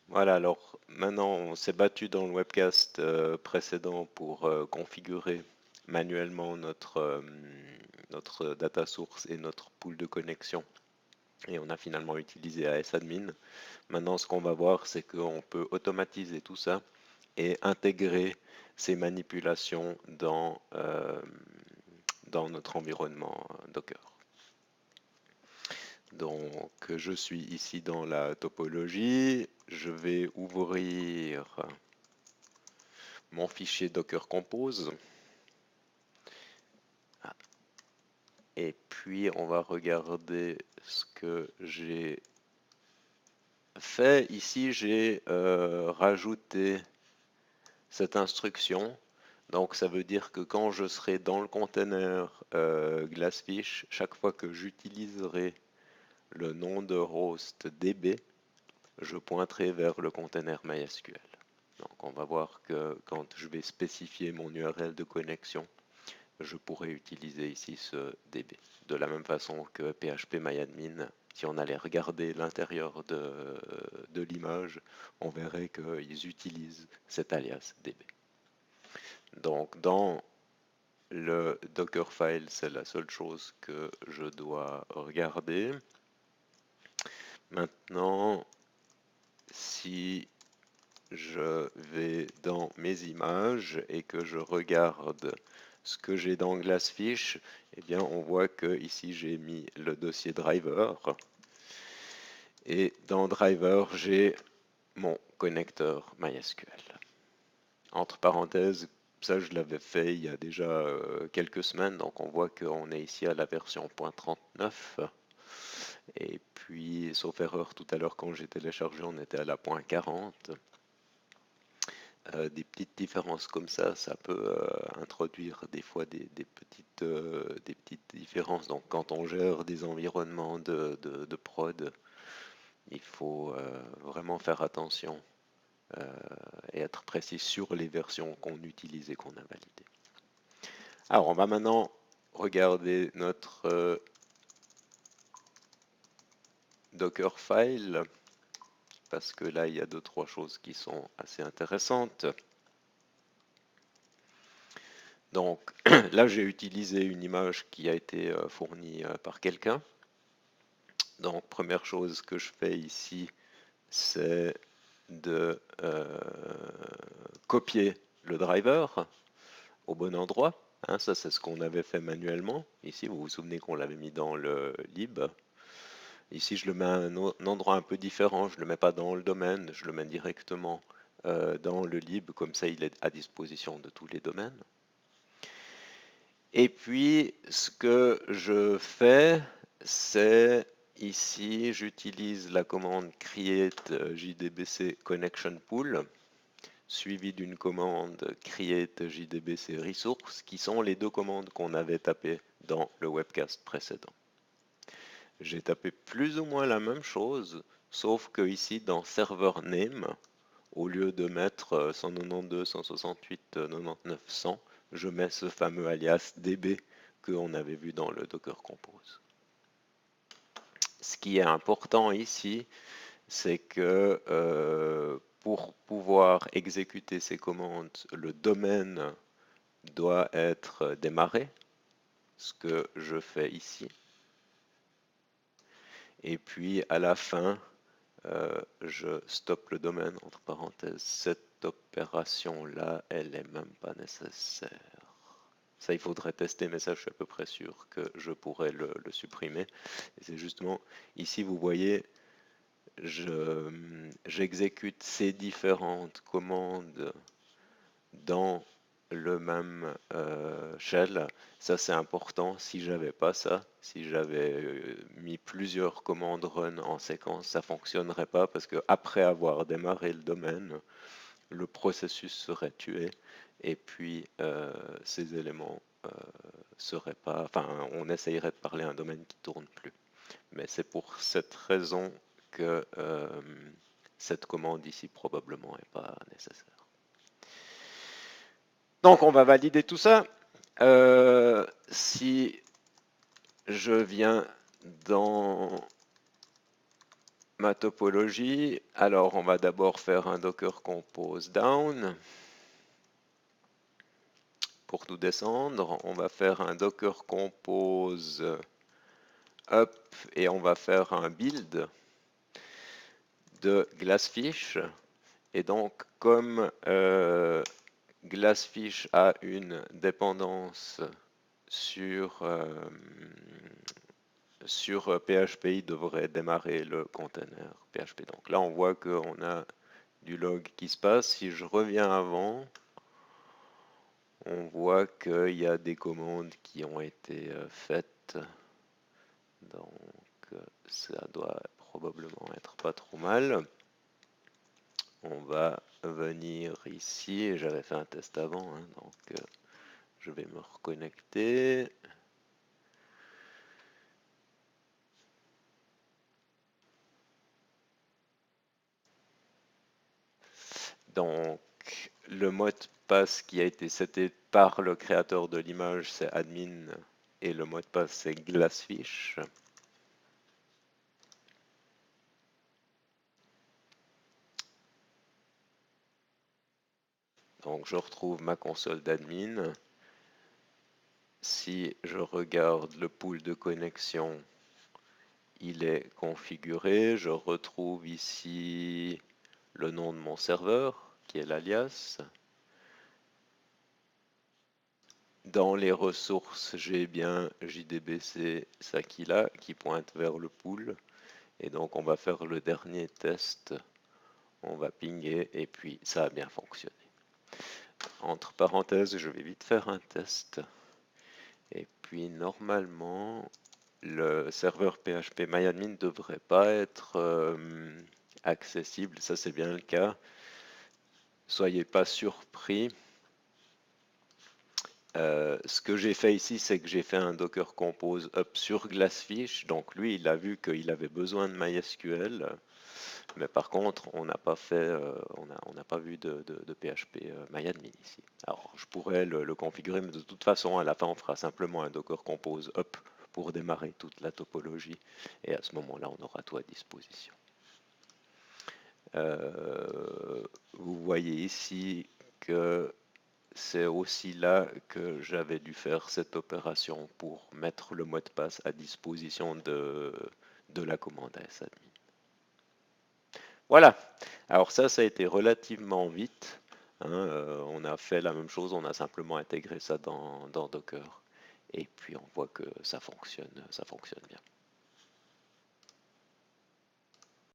Voilà, alors maintenant on s'est battu dans le webcast précédent pour configurer manuellement notre data source et notre pool de connexion. Et on a finalement utilisé ASAdmin. Maintenant, ce qu'on va voir, c'est qu'on peut automatiser tout ça et intégrer ces manipulations dans notre environnement Docker. Donc, je suis ici dans la topologie. Je vais ouvrir mon fichier Docker Compose. Et puis, on va regarder ce que j'ai fait. Ici, j'ai rajouté cette instruction. Donc, ça veut dire que quand je serai dans le container Glassfish, chaque fois que j'utiliserai le nom de host DB, je pointerai vers le container MySQL. Donc, on va voir que quand je vais spécifier mon URL de connexion, je pourrais utiliser ici ce DB. De la même façon que phpMyAdmin, si on allait regarder l'intérieur de l'image, on verrait qu'ils utilisent cet alias DB. Donc dans le Dockerfile, c'est la seule chose que je dois regarder. Maintenant, si je vais dans mes images et que je regarde ce que j'ai dans Glassfish, eh bien on voit que ici j'ai mis le dossier driver et dans driver j'ai mon connecteur MySQL. Entre parenthèses, ça je l'avais fait il y a déjà quelques semaines, donc on voit qu'on est ici à la version .39. Et puis, sauf erreur, tout à l'heure quand j'ai téléchargé, on était à la .40. Des petites différences comme ça peut introduire des fois des petites différences. Donc quand on gère des environnements de prod, il faut vraiment faire attention et être précis sur les versions qu'on utilise et qu'on a validées. Alors on va maintenant regarder notre Dockerfile, parce que là il y a 2-3 choses qui sont assez intéressantes. Donc là, j'ai utilisé une image qui a été fournie par quelqu'un. Donc première chose que je fais ici, c'est de copier le driver au bon endroit. Hein, ça, c'est ce qu'on avait fait manuellement. Ici, vous vous souvenez qu'on l'avait mis dans le lib. Ici, je le mets à un endroit un peu différent. Je ne le mets pas dans le domaine, je le mets directement dans le lib. Comme ça, il est à disposition de tous les domaines. Et puis, ce que je fais, c'est ici, j'utilise la commande create JDBC connection pool, suivie d'une commande create JDBC resource, qui sont les deux commandes qu'on avait tapées dans le webcast précédent. J'ai tapé plus ou moins la même chose, sauf que ici, dans server name, au lieu de mettre 192, 168, 99, 100, je mets ce fameux alias DB qu'on avait vu dans le Docker Compose. Ce qui est important ici, c'est que pour pouvoir exécuter ces commandes, le domaine doit être démarré, ce que je fais ici. Et puis à la fin, je stoppe le domaine, entre parenthèses. Cette opération-là, elle n'est même pas nécessaire. Ça, il faudrait tester, mais ça, je suis à peu près sûr que je pourrais le supprimer. Et c'est justement, ici, vous voyez, j'exécute ces différentes commandes dans le même shell. Ça, c'est important. Si j'avais pas ça, si j'avais mis plusieurs commandes run en séquence, ça fonctionnerait pas parce que après avoir démarré le domaine, le processus serait tué et puis ces éléments seraient pas. Enfin, on essayerait de parler à un domaine qui tourne plus. Mais c'est pour cette raison que cette commande ici probablement n'est pas nécessaire. Donc on va valider tout ça. Si je viens dans ma topologie. Alors, on va d'abord faire un Docker Compose down. Pour tout descendre, on va faire un Docker Compose up et on va faire un build de Glassfish. Et donc, comme Glassfish a une dépendance sur, sur PHP, il devrait démarrer le container PHP. Donc là, on voit qu'on a du log qui se passe. Si je reviens avant, on voit qu'il y a des commandes qui ont été faites. Donc ça doit probablement être pas trop mal. On va venir ici. J'avais fait un test avant, hein, donc je vais me reconnecter. Donc, le mot de passe qui a été seté par le créateur de l'image, c'est admin, et le mot de passe, c'est Glassfish. Donc, je retrouve ma console d'admin. Si je regarde le pool de connexion, il est configuré. Je retrouve ici le nom de mon serveur, qui est l'alias. Dans les ressources, j'ai bien JDBC Sakila qui pointe vers le pool. Et donc, on va faire le dernier test. On va pinguer et puis ça a bien fonctionné. Entre parenthèses, je vais vite faire un test. Et puis, normalement, le serveur PHP MyAdmin ne devrait pas être accessible. Ça, c'est bien le cas. Soyez pas surpris. Ce que j'ai fait ici, c'est que j'ai fait un Docker Compose up sur Glassfish. Donc lui, il a vu qu'il avait besoin de MySQL. Mais par contre, on n'a pas fait, on n'a pas vu de PHP MyAdmin ici. Alors, je pourrais le configurer, mais de toute façon, à la fin, on fera simplement un Docker Compose up pour démarrer toute la topologie. Et à ce moment-là, on aura tout à disposition. Vous voyez ici que c'est aussi là que j'avais dû faire cette opération pour mettre le mot de passe à disposition de la commande sadmin. Voilà. Alors ça a été relativement vite. Hein, on a fait la même chose, on a simplement intégré ça dans Docker. Et puis on voit que ça fonctionne bien.